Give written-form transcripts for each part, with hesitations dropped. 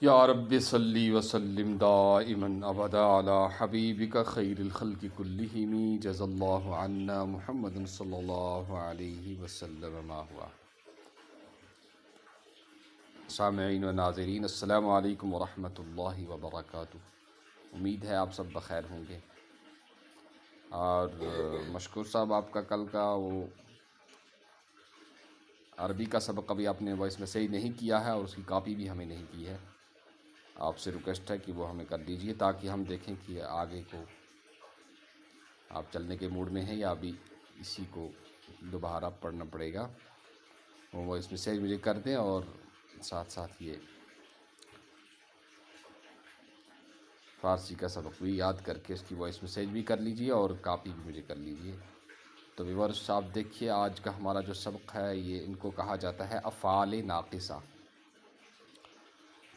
یا رب صلی وسلم دائما ابدا علی حبیبک خیر الخلق کلہم جزا اللہ عنا محمد صلی اللہ علیہ وسلم ما ہوا۔ سامعین و ناظرین، السلام علیکم ورحمۃ اللہ وبرکاتہ۔ امید ہے آپ سب بخیر ہوں گے، اور مشکور صاحب آپ کا کل کا وہ عربی کا سبق ابھی آپ نے وائس میسیج نہیں کیا ہے، اور اس کی کاپی بھی ہمیں نہیں کی ہے۔ آپ سے ریکویسٹ ہے کہ وہ ہمیں کر دیجئے تاکہ ہم دیکھیں کہ آگے کو آپ چلنے کے موڈ میں ہیں یا ابھی اسی کو دوبارہ پڑھنا پڑے گا۔ وہ وائس میسیج مجھے کر دیں، اور ساتھ ساتھ یہ فارسی کا سبق بھی یاد کر کے اس کی وائس میسیج بھی کر لیجئے اور کاپی بھی مجھے کر لیجئے۔ تو ویورز آپ دیکھیے، آج کا ہمارا جو سبق ہے یہ ان کو کہا جاتا ہے افعال ناقصہ۔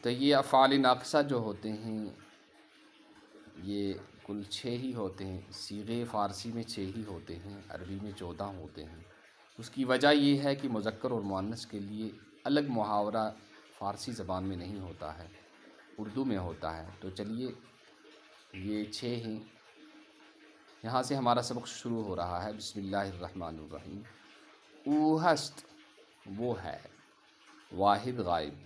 تو یہ افعال ناقصہ جو ہوتے ہیں یہ کل 6 ہی ہوتے ہیں۔ صیغے فارسی میں 6 ہی ہوتے ہیں، عربی میں 14 ہوتے ہیں۔ اس کی وجہ یہ ہے کہ مذکر اور مؤنث کے لیے الگ محاورہ فارسی زبان میں نہیں ہوتا ہے، اردو میں ہوتا ہے۔ تو چلیے، یہ 6 ہیں۔ یہاں سے ہمارا سبق شروع ہو رہا ہے۔ بسم اللہ الرحمن الرحیم۔ اوہست وہ ہے، واحد غائب۔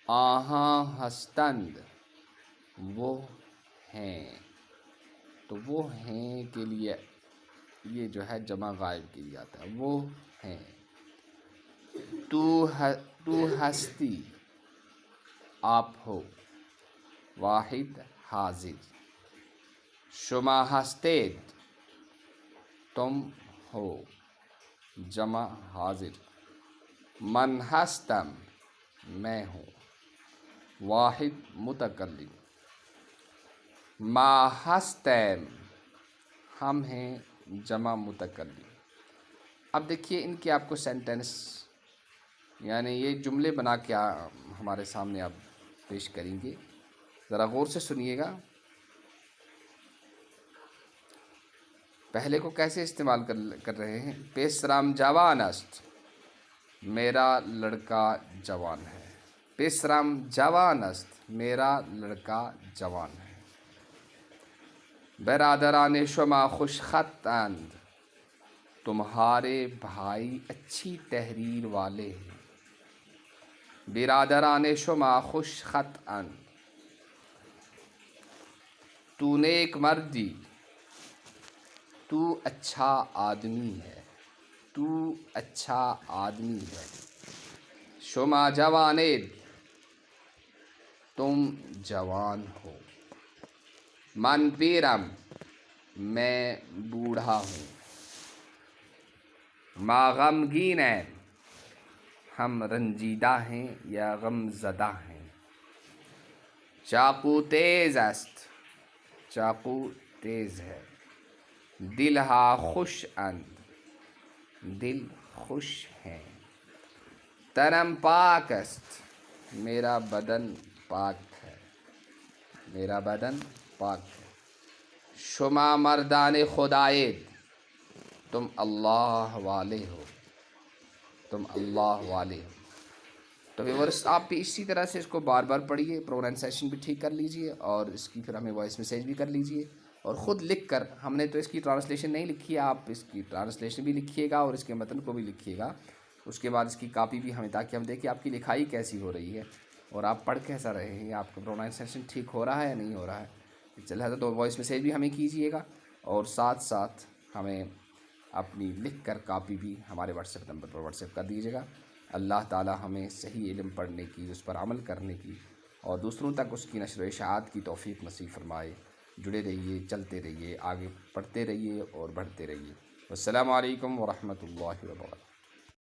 آہاں ہستند وہ ہیں، تو وہ ہیں کے لیے یہ جو ہے جمع غائب کے لیے آتا ہے، وہ ہیں۔ تو ہستی آپ ہو، واحد حاضر۔ شما ہستید تم ہو، جمع حاضر۔ من ہستم میں ہوں، واحد متکلم۔ ما ہستیم ہم ہیں، جمع متکلم۔ اب دیکھیے ان کے آپ کو سینٹنس یعنی یہ جملے بنا کے ہمارے سامنے آپ پیش کریں گے، ذرا غور سے سنیے گا۔ پہلے کو کیسے استعمال کر رہے ہیں؟ پیسرام جوان است، میرا لڑکا جوان ہے۔ پیسرام جوان است، میرا لڑکا جوان ہے۔ برادران شما خوش خط اند، تمہارے بھائی اچھی تحریر والے ہیں۔ برادران شما خوش خط اند، تو نیک مردی، تو اچھا آدمی ہے، تو اچھا آدمی ہے۔ شما جوانید تم جوان ہو۔ من پیرم میں بوڑھا ہوں۔ ما غمگین ہیں ہم رنجیدہ ہیں یا غم زدہ ہیں۔ چاقو تیز است، چاقو تیز ہے۔ دل ہا خوش اند، دل خوش ہیں۔ تنم پاک است، میرا بدن پاک ہے، میرا بدن پاک ہے۔ شما مردان خدایید تم اللہ والے ہو، تم اللہ والے ہو۔ تو ویورز آپ بھی اسی طرح سے اس کو بار بار پڑھیے، پروننسیشن بھی ٹھیک کر لیجئے، اور اس کی پھر ہمیں وائس میسیج بھی کر لیجئے، اور خود لکھ کر، ہم نے تو اس کی ٹرانسلیشن نہیں لکھی ہے، آپ اس کی ٹرانسلیشن بھی لکھیے گا اور اس کے متن کو بھی لکھیے گا۔ اس کے بعد اس کی کاپی بھی ہمیں، تاکہ ہم دیکھیں آپ کی لکھائی کیسی ہو رہی ہے اور آپ پڑھ کیسا رہے ہیں، آپ کا پروننسیشن ٹھیک ہو رہا ہے یا نہیں ہو رہا ہے۔ چل رہا تو وائس میسیج بھی ہمیں کیجیے گا، اور ساتھ ساتھ ہمیں اپنی لکھ کر کاپی بھی ہمارے واٹس ایپ نمبر پر واٹس ایپ کر دیجیے گا۔ اللہ تعالی ہمیں صحیح علم پڑھنے کی، اس پر عمل کرنے کی، اور دوسروں تک اس کی نشر و اشاعت کی توفیق نصیب فرمائے۔ جڑے رہیے، چلتے رہیے، آگے پڑھتے رہیے اور بڑھتے رہیے۔ السلام علیکم ورحمۃ اللہ وبرکاتہ۔